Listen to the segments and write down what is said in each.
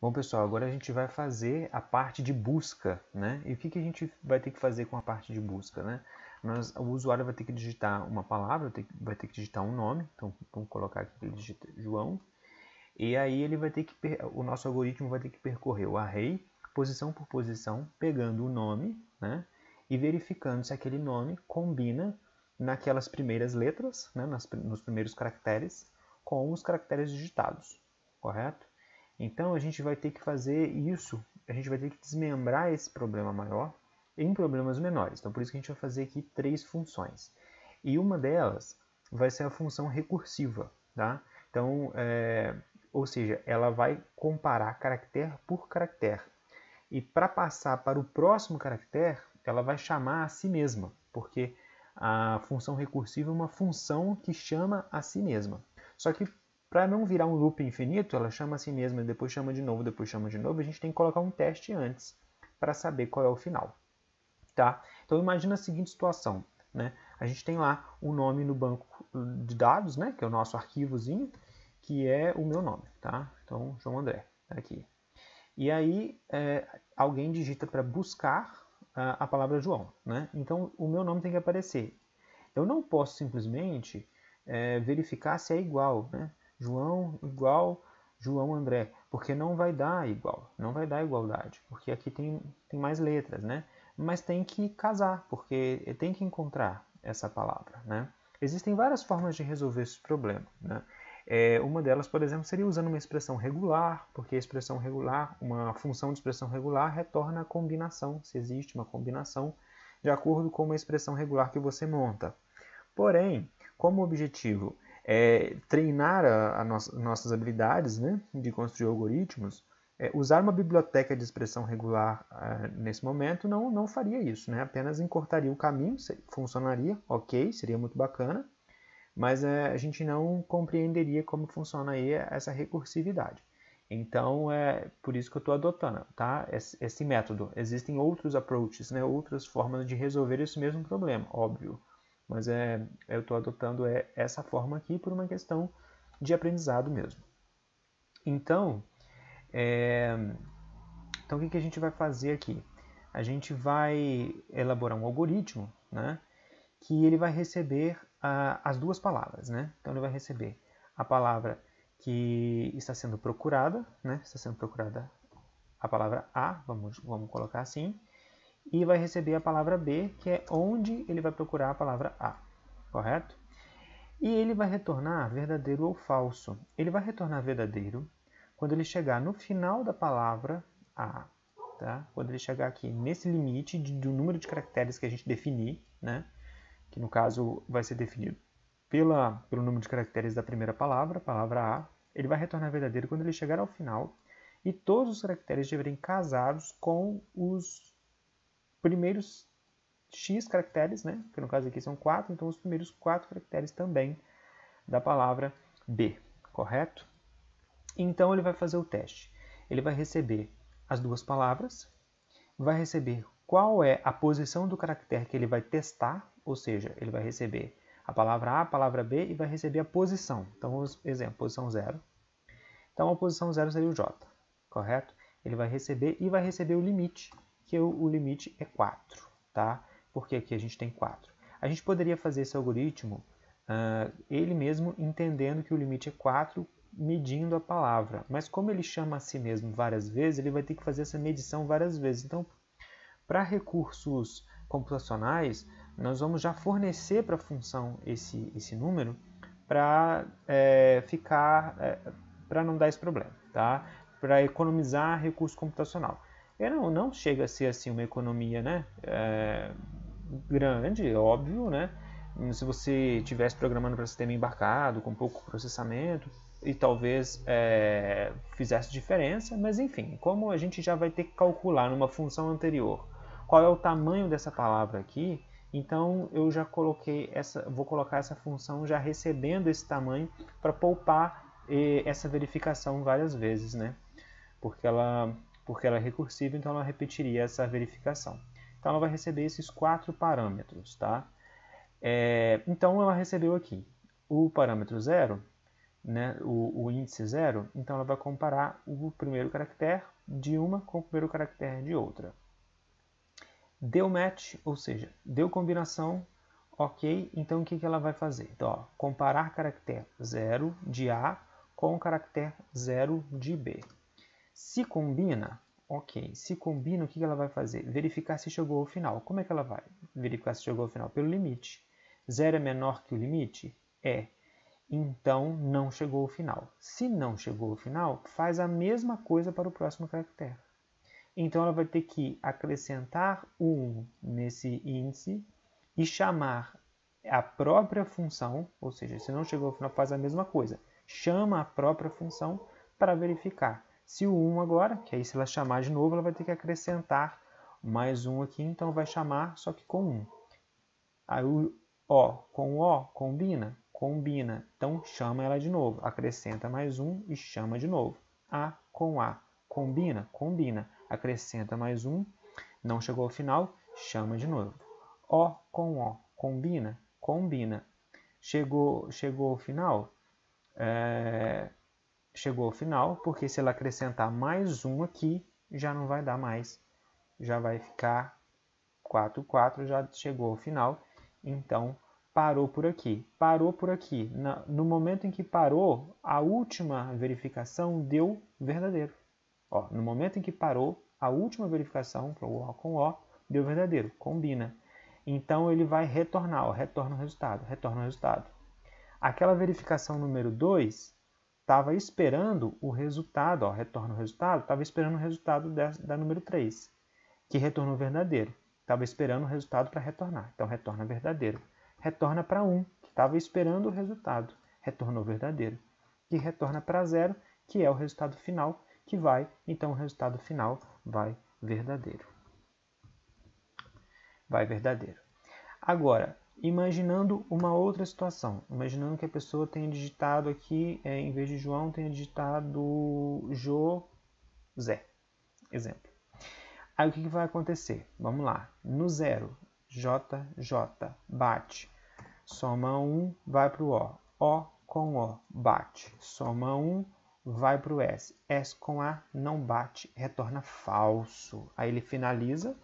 Bom, pessoal, agora a gente vai fazer a parte de busca, né? E o que a gente vai ter que fazer com a parte de busca, né? O usuário vai ter que digitar uma palavra, vai ter que digitar um nome. Então, vamos colocar aqui que ele digita João. E aí ele vai ter que, o nosso algoritmo vai ter que percorrer o array, posição por posição, pegando o nome, né? E verificando se aquele nome combina naquelas primeiras letras, né? Nos primeiros caracteres, com os caracteres digitados, correto? Então a gente vai ter que fazer isso, a gente vai ter que desmembrar esse problema maior em problemas menores. Então por isso que a gente vai fazer aqui 3 funções. E uma delas vai ser a função recursiva, tá? Então, ou seja, ela vai comparar caractere por caractere. E para passar para o próximo caractere, ela vai chamar a si mesma, porque a função recursiva é uma função que chama a si mesma. Só que para não virar um loop infinito, ela chama a si mesma, depois chama de novo, depois chama de novo, a gente tem que colocar um teste antes para saber qual é o final. Tá? Então imagina a seguinte situação. Né? A gente tem lá um nome no banco de dados, né? Que é o nosso arquivozinho, que é o meu nome. Tá? Então, João André, aqui. E aí alguém digita para buscar a palavra João. Né? Então o meu nome tem que aparecer. Eu não posso simplesmente verificar se é igual. Né? João igual João André, porque não vai dar igual, não vai dar igualdade, porque aqui tem mais letras, né? Mas tem que casar, porque tem que encontrar essa palavra, né? Existem várias formas de resolver esse problema, né? Uma delas, por exemplo, seria usando uma expressão regular, porque a expressão regular, uma função de expressão regular retorna a combinação, se existe uma combinação, de acordo com uma expressão regular que você monta. Porém, como objetivo é treinar nossas habilidades, né, de construir algoritmos, usar uma biblioteca de expressão regular nesse momento não faria isso, né? Apenas encurtaria o caminho, funcionaria, ok, seria muito bacana, mas a gente não compreenderia como funciona aí essa recursividade. Então, é por isso que eu estou adotando, tá? Esse método. Existem outros approaches, né? Outras formas de resolver esse mesmo problema, óbvio. Mas eu estou adotando essa forma aqui por uma questão de aprendizado mesmo. Então, o que a gente vai fazer aqui? A gente vai elaborar um algoritmo, né? Que ele vai receber as duas palavras, né? Então ele vai receber a palavra que está sendo procurada, né? Está sendo procurada a palavra A, vamos colocar assim, e vai receber a palavra B, que é onde ele vai procurar a palavra A, correto? E ele vai retornar verdadeiro ou falso. Ele vai retornar verdadeiro quando ele chegar no final da palavra A, tá? Quando ele chegar aqui nesse limite do número de caracteres que a gente definir, né? Que no caso vai ser definido pelo número de caracteres da primeira palavra, palavra A, ele vai retornar verdadeiro quando ele chegar ao final e todos os caracteres estiverem casados com os primeiros X caracteres, né? Que no caso aqui são 4, então os primeiros 4 caracteres também da palavra B, correto? Então ele vai fazer o teste. Ele vai receber as duas palavras, vai receber qual é a posição do caractere que ele vai testar, ou seja, ele vai receber a palavra A, a palavra B e vai receber a posição. Então, exemplo, posição 0. Então, a posição 0 seria o J, correto? Ele vai receber e vai receber o limite, que o limite é 4, tá? Por que aqui a gente tem 4? A gente poderia fazer esse algoritmo ele mesmo entendendo que o limite é 4, medindo a palavra. Mas como ele chama a si mesmo várias vezes, ele vai ter que fazer essa medição várias vezes. Então, para recursos computacionais, nós vamos já fornecer para a função esse número para para não dar esse problema, tá? Para economizar recurso computacional. Não chega a ser assim uma economia, né? Grande, óbvio, né? Se você estivesse programando para sistema embarcado, com pouco processamento, e talvez fizesse diferença, mas enfim, como a gente já vai ter que calcular numa função anterior qual é o tamanho dessa palavra aqui, então eu já vou colocar essa função já recebendo esse tamanho para poupar essa verificação várias vezes, né? Porque ela é recursiva, então ela repetiria essa verificação. Então ela vai receber esses 4 parâmetros, tá? Então ela recebeu aqui o parâmetro 0, né, o índice 0, então ela vai comparar o primeiro caractere de uma com o primeiro caractere de outra. Deu match, ou seja, deu combinação, ok, então o que ela vai fazer? Então, ó, comparar caractere 0 de A com o caractere 0 de B. Se combina, ok, se combina, o que ela vai fazer? Verificar se chegou ao final. Como é que ela vai verificar se chegou ao final? Pelo limite. 0 é menor que o limite? É. Então, não chegou ao final. Se não chegou ao final, faz a mesma coisa para o próximo caractere. Então, ela vai ter que acrescentar 1 nesse índice e chamar a própria função, ou seja, se não chegou ao final, faz a mesma coisa. Chama a própria função para verificar. Se o 1 agora, que aí se ela chamar de novo, ela vai ter que acrescentar mais 1 aqui, então vai chamar só que com 1. Aí o O com O combina? Combina. Então chama ela de novo. Acrescenta mais 1 e chama de novo. A com A. Combina? Combina. Acrescenta mais 1. Não chegou ao final, chama de novo. O com O. Combina? Combina. Chegou ao final? Chegou ao final, porque se ela acrescentar mais 1 aqui, já não vai dar mais. Já vai ficar 4, 4, já chegou ao final. Então, parou por aqui. Parou por aqui. No momento em que parou, a última verificação deu verdadeiro. Ó, no momento em que parou, a última verificação, para o O com O, deu verdadeiro. Combina. Então, ele vai retornar. Ó, retorna o resultado. Retorna o resultado. Aquela verificação número 2 estava esperando o resultado. Ó, retorna o resultado. Estava esperando o resultado da número 3, que retornou verdadeiro. Estava esperando o resultado para retornar. Então, retorna verdadeiro. Retorna para 1, que estava esperando o resultado. Retornou verdadeiro. E retorna para 0, que é o resultado final, que vai. Então, o resultado final vai verdadeiro. Vai verdadeiro. Agora, imaginando uma outra situação. Imaginando que a pessoa tenha digitado aqui, em vez de João, tenha digitado José. Exemplo. Aí o que vai acontecer? Vamos lá. No 0, JJ, bate. Soma 1, vai para o O. O com O, bate. Soma 1, vai para o S. S com A, não bate, retorna falso. Aí ele finaliza,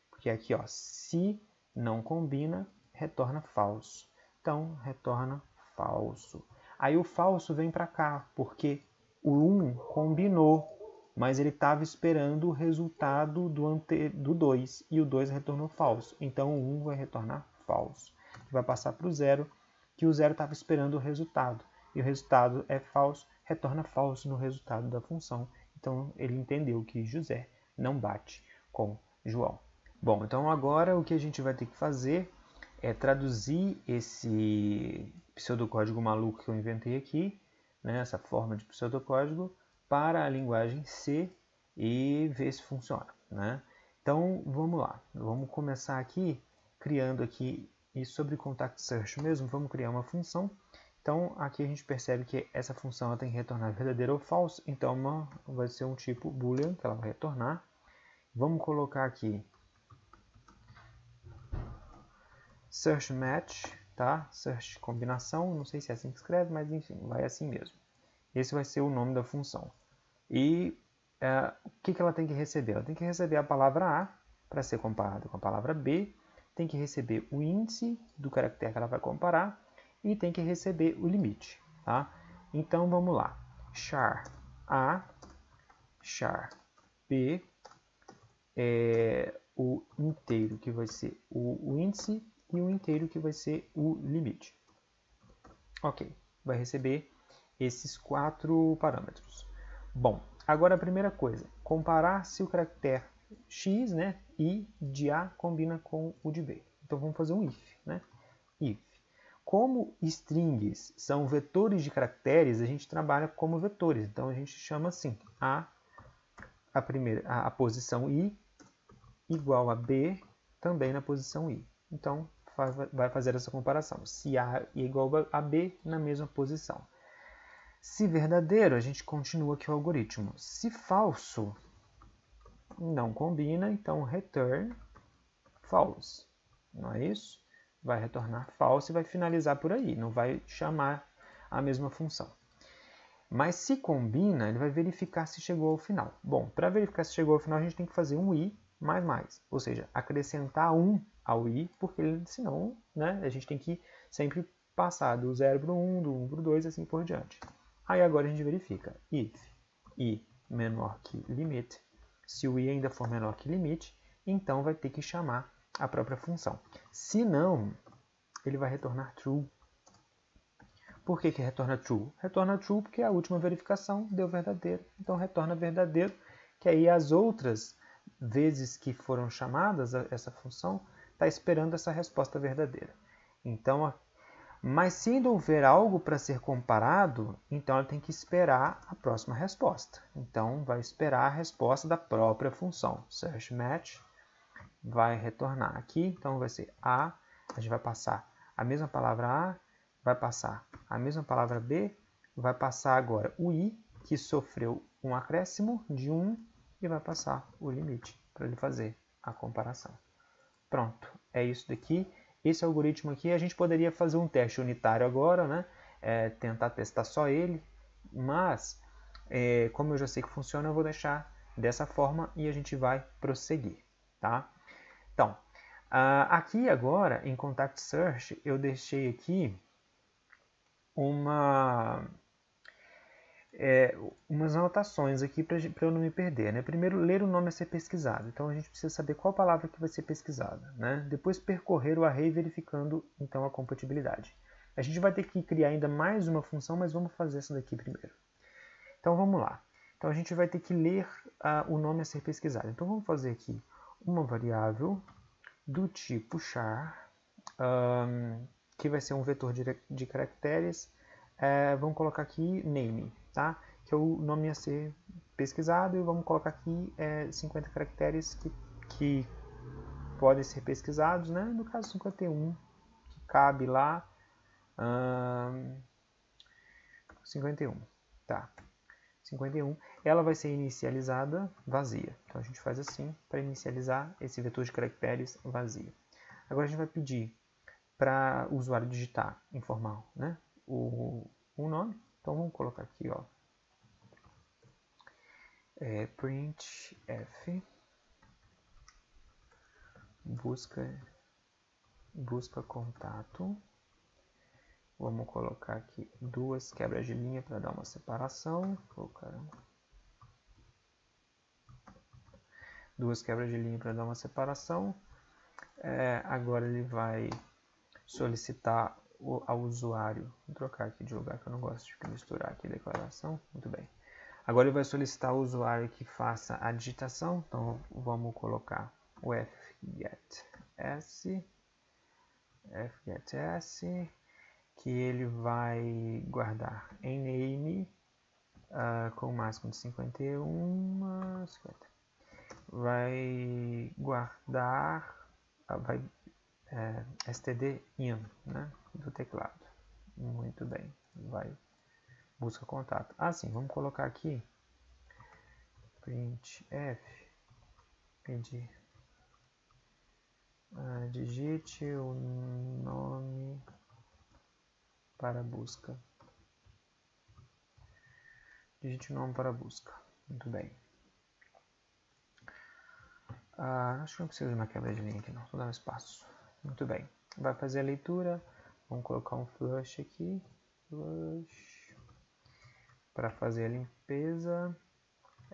porque aqui, ó, se não combina, retorna falso. Então, retorna falso. Aí o falso vem para cá, porque o 1 combinou, mas ele estava esperando o resultado do 2, e o 2 retornou falso. Então, o 1 vai retornar falso. Vai passar para o 0, que o 0 estava esperando o resultado. E o resultado é falso, retorna falso no resultado da função. Então, ele entendeu que José não bate com João. Bom, então agora o que a gente vai ter que fazer é traduzir esse pseudocódigo maluco que eu inventei aqui, né, essa forma de pseudocódigo, para a linguagem C e ver se funciona, né? Então, vamos lá. Vamos começar aqui, criando aqui, e sobre contact search mesmo, vamos criar uma função. Então, aqui a gente percebe que essa função ela tem que retornar verdadeiro ou falso, então vai ser um tipo boolean que ela vai retornar. Vamos colocar aqui search match, tá? Search combinação, não sei se é assim que escreve, mas enfim, vai assim mesmo. Esse vai ser o nome da função. E o que ela tem que receber? Ela tem que receber a palavra A para ser comparada com a palavra B, tem que receber o índice do caractere que ela vai comparar e tem que receber o limite, tá? Então vamos lá. Char A, char B, o inteiro que vai ser o índice e o inteiro que vai ser o limite. Ok, vai receber esses 4 parâmetros. Bom, agora a primeira coisa, comparar se o caractere x, né, i de A combina com o de B. Então vamos fazer um if, né? If. Como strings são vetores de caracteres, a gente trabalha como vetores. Então a gente chama assim, a posição i igual a B também na posição i. Então vai fazer essa comparação. Se A é igual a B na mesma posição. Se verdadeiro, a gente continua aqui o algoritmo. Se falso, não combina, então return false. Não é isso? Vai retornar false e vai finalizar por aí, não vai chamar a mesma função. Mas se combina, ele vai verificar se chegou ao final. Bom, para verificar se chegou ao final, a gente tem que fazer um i mais. Ou seja, acrescentar 1 ao i, porque senão, né, a gente tem que sempre passar do 0 para o 1, do 1 para o 2, assim por diante. Aí agora a gente verifica if i menor que limite. Se o i ainda for menor que limite, então vai ter que chamar a própria função. Se não, ele vai retornar true. Por que retorna true? Retorna true porque a última verificação deu verdadeiro. Então retorna verdadeiro, que aí as outras vezes que foram chamadas essa função está esperando essa resposta verdadeira. Então, mas se ainda houver algo para ser comparado, então ela tem que esperar a próxima resposta. Então vai esperar a resposta da própria função. Search match vai retornar aqui, então vai ser a gente vai passar a mesma palavra A, vai passar a mesma palavra B, vai passar agora o I, que sofreu um acréscimo de 1, e vai passar o limite para ele fazer a comparação. Pronto, é isso daqui. Esse algoritmo aqui, a gente poderia fazer um teste unitário agora, né? Tentar testar só ele, mas como eu já sei que funciona, eu vou deixar dessa forma e a gente vai prosseguir, tá? Então, aqui agora, em Contact Search, eu deixei aqui umas anotações aqui para eu não me perder, né? Primeiro, ler o nome a ser pesquisado. Então, a gente precisa saber qual palavra que vai ser pesquisada, né? Depois, percorrer o array verificando, então, a compatibilidade. A gente vai ter que criar ainda mais uma função, mas vamos fazer essa daqui primeiro. Então, vamos lá. Então, a gente vai ter que ler o nome a ser pesquisado. Então, vamos fazer aqui uma variável do tipo char, que vai ser um vetor de caracteres. Vamos colocar aqui name, tá? Que é o nome a ser pesquisado, e vamos colocar aqui 50 caracteres que podem ser pesquisados, né? No caso 51, que cabe lá, 51, tá? 51, ela vai ser inicializada vazia. Então a gente faz assim para inicializar esse vetor de caracteres vazio. Agora a gente vai pedir para o usuário digitar, informar, né, o nome. Então vamos colocar aqui, ó, printf busca contato. Vamos colocar aqui 2 quebras de linha para dar uma separação. Oh, caramba. 2 quebras de linha para dar uma separação. Agora ele vai solicitar ao usuário. Vou trocar aqui de lugar que eu não gosto de misturar aqui a declaração. Muito bem. Agora ele vai solicitar ao usuário que faça a digitação. Então vamos colocar o fgetS, que ele vai guardar em name com o máximo de 51, 50. Vai guardar, std in, né, do teclado. Muito bem, vai busca contato. Sim, vamos colocar aqui printf, pedir, digite o nome para busca. Digite o nome para busca. Muito bem. Acho que não precisa de uma quebra de linha aqui, não. Vou dar um espaço. Muito bem. Vai fazer a leitura. Vamos colocar um flush aqui. Flush. Para fazer a limpeza.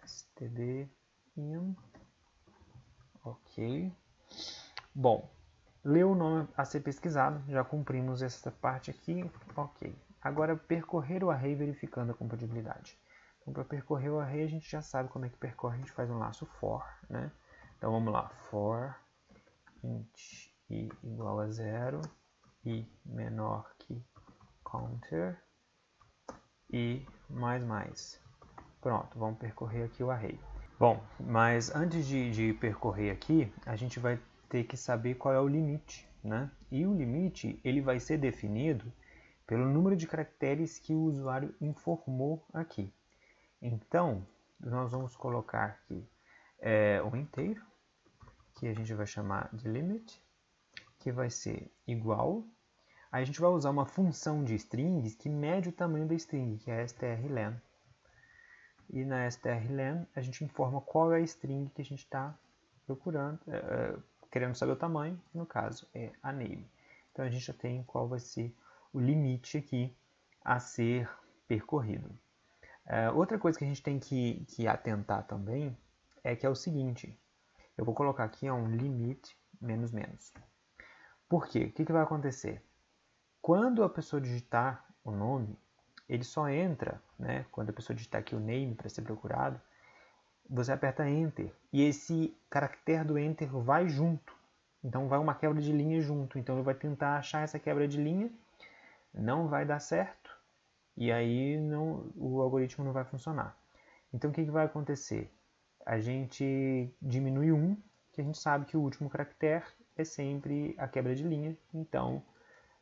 std in. Ok. Bom, leu o nome a ser pesquisado. Já cumprimos essa parte aqui. Ok. Agora, percorrer o array verificando a compatibilidade. Então, para percorrer o array, a gente já sabe como é que percorre. A gente faz um laço for, né? Então, vamos lá. For int i igual a 0, i menor que counter, e mais. Pronto, vamos percorrer aqui o array. Bom, mas antes de percorrer aqui, a gente vai ter que saber qual é o limite, né? E o limite, ele vai ser definido pelo número de caracteres que o usuário informou aqui. Então, nós vamos colocar aqui um inteiro, que a gente vai chamar de limit, que vai ser igual Aí a gente vai usar uma função de strings que mede o tamanho da string, que é a strlen. E na strlen a gente informa qual é a string que a gente está procurando, querendo saber o tamanho, no caso é a name. Então a gente já tem qual vai ser o limite aqui a ser percorrido. Outra coisa que a gente tem que atentar também é que é o seguinte, eu vou colocar aqui um limite menos menos. Por quê? O que vai acontecer? Quando a pessoa digitar o nome, ele só entra, né? Quando a pessoa digitar aqui o name para ser procurado, você aperta Enter e esse caractere do Enter vai junto. Então vai uma quebra de linha junto. Então ele vai tentar achar essa quebra de linha, não vai dar certo e aí o algoritmo não vai funcionar. Então o que vai acontecer? A gente diminui que a gente sabe que o último caractere é sempre a quebra de linha, então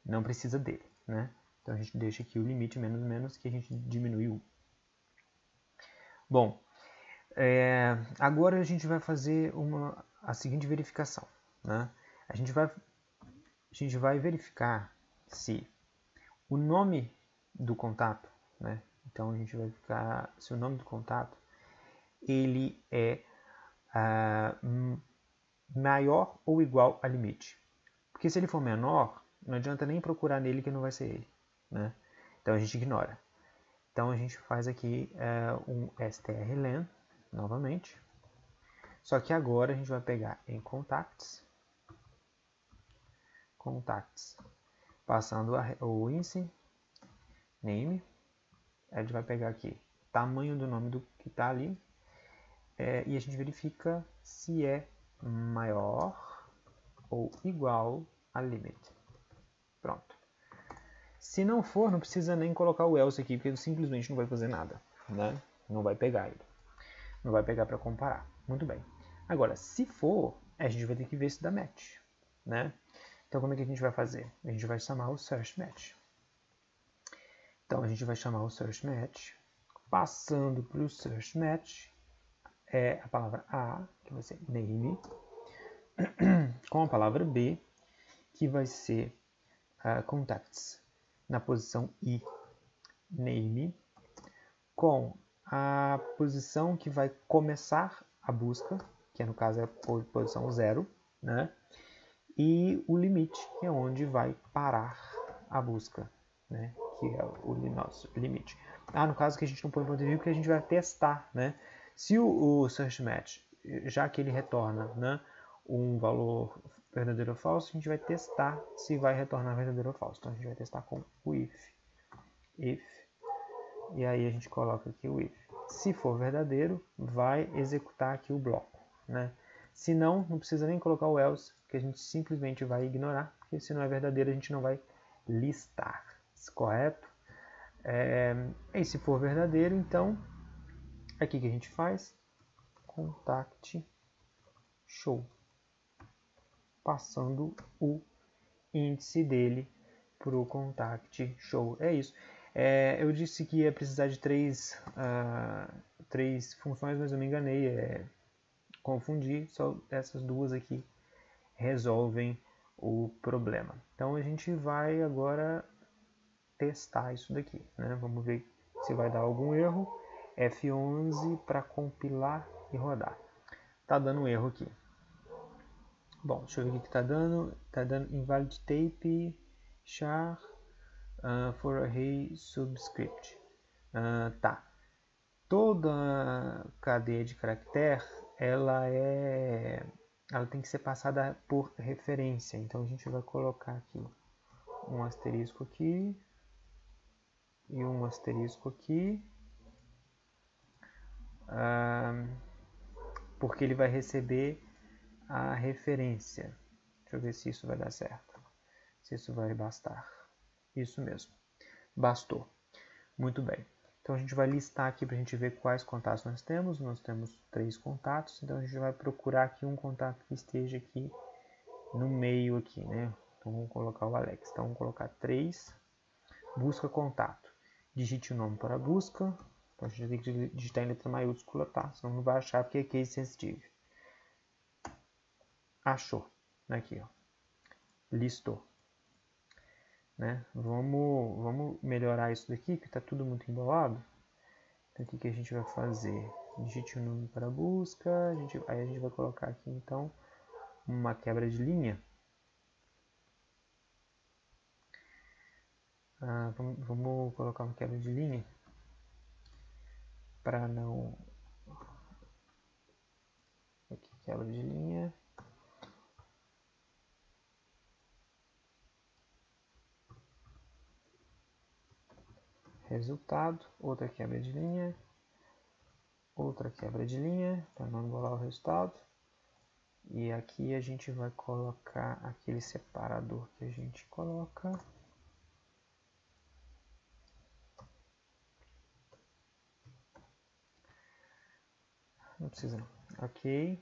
não precisa dele, né? Então a gente deixa aqui o limite menos menos que a gente diminui 1. Bom, agora a gente vai fazer a seguinte verificação, né? A gente vai verificar se o nome do contato, né? Então a gente vai verificar se o nome do contato ele é maior ou igual a limite. Porque se ele for menor, não adianta nem procurar nele que não vai ser ele, né? Então a gente ignora. Então a gente faz aqui um strlen novamente. Só que agora a gente vai pegar em contacts, passando o índice, name, a gente vai pegar aqui tamanho do nome do que está ali, e a gente verifica se é maior ou igual a limit. Pronto. Se não for, não precisa nem colocar o else aqui, porque ele simplesmente não vai fazer nada, né? Não vai pegar ele. Não vai pegar para comparar. Muito bem. Agora, se for, a gente vai ter que ver se dá match, né? Então, como é que a gente vai fazer? A gente vai chamar o search match. Então, a gente vai chamar o search match, passando para o search match a palavra A, que vai ser name, com a palavra B, que vai ser contacts, na posição I, name, com a posição que vai começar a busca, que no caso é a posição 0, né? E o limite, que é onde vai parar a busca, né? Que é o nosso limite. No caso que a gente não põe ponto e vírgula, porque a gente vai testar, né? Se o search match, já que ele retorna, né, um valor verdadeiro ou falso, a gente vai testar se vai retornar verdadeiro ou falso. Então a gente vai testar com o if, e aí a gente coloca aqui o if. Se for verdadeiro, vai executar aqui o bloco, né? Se não, não precisa nem colocar o else, que a gente simplesmente vai ignorar, porque se não é verdadeiro a gente não vai listar, correto? E se for verdadeiro, então, aqui que a gente faz, contact show, passando o índice dele para o contact show. É isso. Eu disse que ia precisar de três funções, mas eu me enganei. Confundi, só essas duas aqui resolvem o problema. Então a gente vai agora testar isso daqui, né? Vamos ver se vai dar algum erro. F11 para compilar e rodar. Tá dando um erro aqui. Bom, deixa eu ver o que está dando. Está dando invalid tape char for array subscript. Tá. Toda cadeia de caractere ela tem que ser passada por referência. Então a gente vai colocar aqui um asterisco aqui e um asterisco aqui, porque ele vai receber a referência. Deixa eu ver se isso vai dar certo, se isso vai bastar. Isso mesmo, bastou. Muito bem. Então a gente vai listar aqui para a gente ver quais contatos nós temos. Nós temos 3 contatos, então a gente vai procurar aqui um contato que esteja aqui no meio aqui, né? Então vamos colocar o Alex. Então vamos colocar 3, busca contato. Digite o nome para a busca. Então a gente tem que digitar em letra maiúscula, tá? Senão não vai achar porque é case sensitive. Achou. Aqui, ó. Listou. né? Vamos melhorar isso daqui, que está tudo muito embolado. Então, o que a gente vai fazer? Digite o número para a busca, aí a gente vai colocar aqui, então, uma quebra de linha. Vamos colocar uma quebra de linha para não... Aqui, quebra de linha. Resultado, outra quebra de linha, outra quebra de linha, para não embolar o resultado. E aqui a gente vai colocar aquele separador que a gente coloca. Não precisa não. Ok.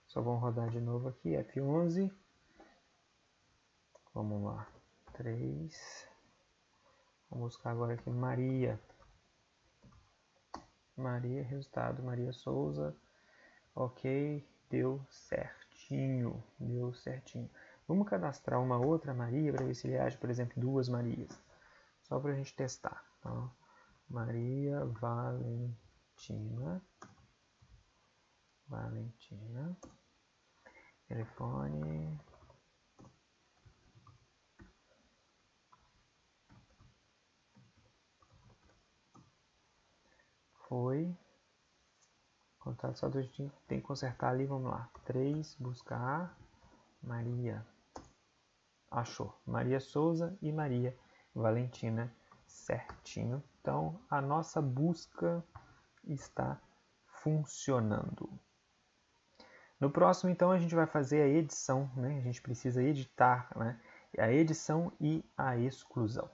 Só vamos rodar de novo aqui, F11. Vamos lá. 3. Vamos buscar agora aqui Maria. Maria, resultado, Maria Souza. Ok, deu certinho. Deu certinho. Vamos cadastrar uma outra Maria para ver se ele age, por exemplo, 2 Marias. Só para a gente testar. Então, Maria Valentina. Telefone. Foi. Contato só tem que consertar ali, vamos lá. 3, buscar Maria. Achou. Maria Souza e Maria Valentina, certinho. Então, a nossa busca está funcionando. No próximo, então, a gente vai fazer a edição, né? A gente precisa editar, né? A edição e a exclusão.